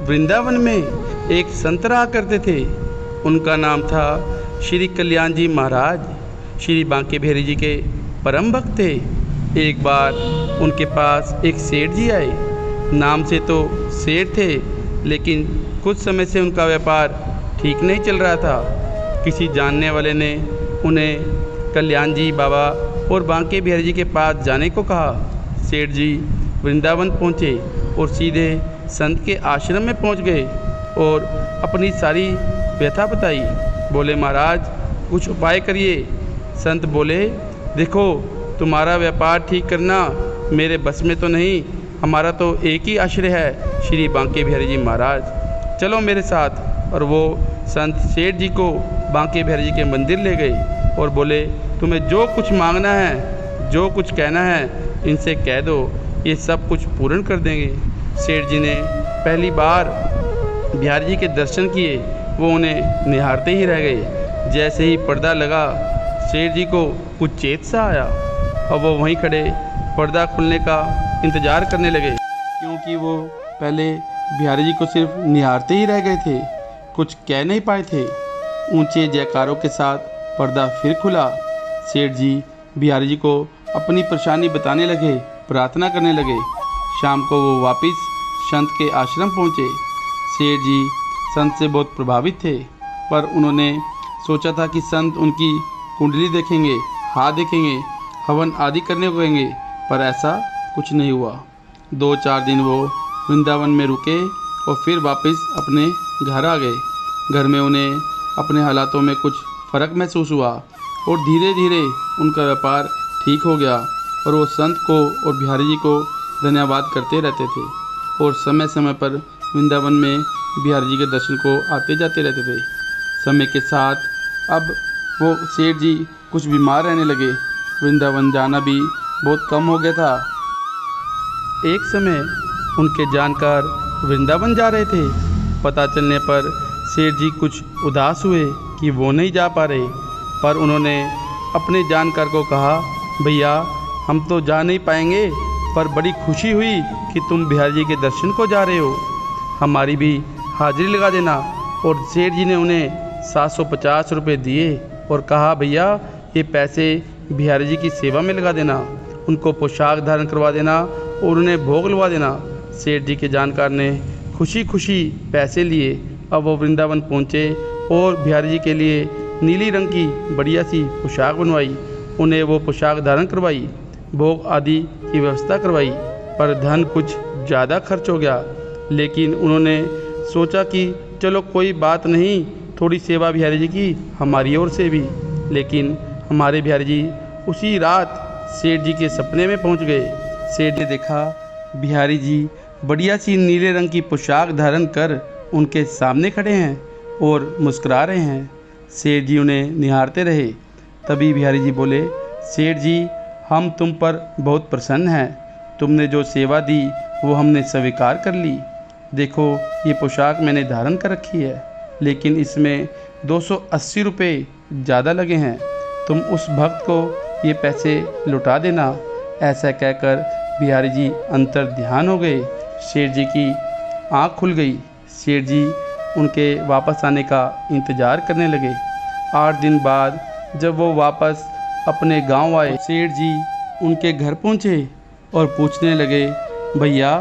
वृंदावन में एक संत रहा करते थे। उनका नाम था श्री कल्याण जी महाराज। श्री बांके बिहारी जी के परम भक्त थे। एक बार उनके पास एक सेठ जी आए। नाम से तो सेठ थे, लेकिन कुछ समय से उनका व्यापार ठीक नहीं चल रहा था। किसी जानने वाले ने उन्हें कल्याण जी बाबा और बांके बिहारी जी के पास जाने को कहा। सेठ जी वृंदावन पहुँचे और सीधे संत के आश्रम में पहुँच गए और अपनी सारी व्यथा बताई। बोले, महाराज कुछ उपाय करिए। संत बोले, देखो तुम्हारा व्यापार ठीक करना मेरे बस में तो नहीं, हमारा तो एक ही आश्रय है, श्री बांके बिहारी जी महाराज, चलो मेरे साथ। और वो संत सेठ जी को बांके बिहारी जी के मंदिर ले गए और बोले, तुम्हें जो कुछ मांगना है, जो कुछ कहना है, इनसे कह दो, ये सब कुछ पूर्ण कर देंगे। सेठ जी ने पहली बार बिहारी जी के दर्शन किए, वो उन्हें निहारते ही रह गए। जैसे ही पर्दा लगा, सेठ जी को कुछ चेत सा आया और वो वहीं खड़े पर्दा खुलने का इंतज़ार करने लगे, क्योंकि वो पहले बिहारी जी को सिर्फ निहारते ही रह गए थे, कुछ कह नहीं पाए थे। ऊंचे जयकारों के साथ पर्दा फिर खुला। सेठ जी बिहारी जी को अपनी परेशानी बताने लगे, प्रार्थना करने लगे। शाम को वो वापस संत के आश्रम पहुँचे। सेठ जी संत से बहुत प्रभावित थे, पर उन्होंने सोचा था कि संत उनकी कुंडली देखेंगे, हाथ देखेंगे, हवन आदि करने को कहेंगे, पर ऐसा कुछ नहीं हुआ। 2-4 दिन वो वृंदावन में रुके और फिर वापस अपने घर आ गए। घर में उन्हें अपने हालातों में कुछ फ़र्क महसूस हुआ और धीरे धीरे उनका व्यापार ठीक हो गया और वो संत को और बिहारी जी को धन्यवाद करते रहते थे और समय समय पर वृंदावन में बिहारी जी के दर्शन को आते जाते रहते थे। समय के साथ अब वो सेठ जी कुछ बीमार रहने लगे। वृंदावन जाना भी बहुत कम हो गया था। एक समय उनके जानकार वृंदावन जा रहे थे। पता चलने पर सेठ जी कुछ उदास हुए कि वो नहीं जा पा रहे, पर उन्होंने अपने जानकार को कहा, भैया हम तो जा नहीं पाएंगे, पर बड़ी खुशी हुई कि तुम बिहारी जी के दर्शन को जा रहे हो, हमारी भी हाजिरी लगा देना। और सेठ जी ने उन्हें 750 रुपये दिए और कहा, भैया ये पैसे बिहारी जी की सेवा में लगा देना, उनको पोशाक धारण करवा देना और उन्हें भोग लगा देना। सेठ जी के जानकार ने खुशी खुशी पैसे लिए। अब वो वृंदावन पहुँचे और बिहारी जी के लिए नीली रंग की बढ़िया सी पोशाक बनवाई, उन्हें वो पोशाक धारण करवाई, भोग आदि की व्यवस्था करवाई। पर धन कुछ ज़्यादा खर्च हो गया, लेकिन उन्होंने सोचा कि चलो कोई बात नहीं, थोड़ी सेवा बिहारी जी की हमारी ओर से भी। लेकिन हमारे बिहारी जी उसी रात सेठ जी के सपने में पहुंच गए। सेठ ने देखा बिहारी जी बढ़िया सी नीले रंग की पोशाक धारण कर उनके सामने खड़े हैं और मुस्कुरा रहे हैं। सेठ जी उन्हें निहारते रहे। तभी बिहारी जी बोले, सेठ जी हम तुम पर बहुत प्रसन्न हैं, तुमने जो सेवा दी वो हमने स्वीकार कर ली। देखो ये पोशाक मैंने धारण कर रखी है, लेकिन इसमें 280 रुपये ज़्यादा लगे हैं, तुम उस भक्त को ये पैसे लौटा देना। ऐसा कहकर बिहारी जी अंतर ध्यान हो गए। सेठ जी की आँख खुल गई। सेठ जी उनके वापस आने का इंतज़ार करने लगे। 8 दिन बाद जब वो वापस अपने गांव आए, सेठ जी उनके घर पहुंचे और पूछने लगे, भैया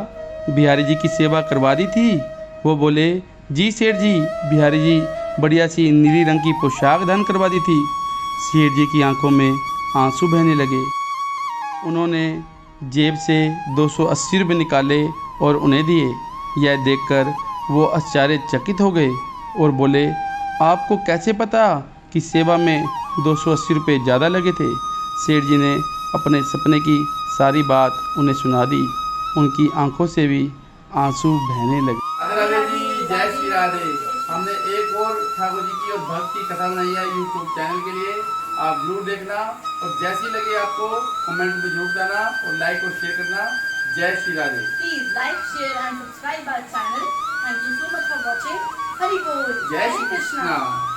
बिहारी जी की सेवा करवा दी थी? वो बोले, जी सेठ जी, बिहारी जी बढ़िया सी नीली रंग की पोशाक धारण करवा दी थी। सेठ जी की आंखों में आंसू बहने लगे। उन्होंने जेब से 280 रुपये निकाले और उन्हें दिए। यह देखकर वो आश्चर्यचकित हो गए और बोले, आपको कैसे पता कि सेवा में 280 रुपये ज़्यादा लगे थे? सेठ जी ने अपने सपने की सारी बात उन्हें सुना दी। उनकी आंखों से भी आंसू बहने लगे। राधे राधे जी, जय श्री राधे। हमने एक और ठाकुर जी की और भक्त की कथा बनाई है यूट्यूब चैनल के लिए, आप जरूर देखना और जैसी लगे आपको कमेंट में जरूर बताना और लाइक और शेयर करना। जय Shri Radhe. Please like, share and subscribe our channel. Thank you so much for watching. Hari Bol. जय श्री कृष्णा।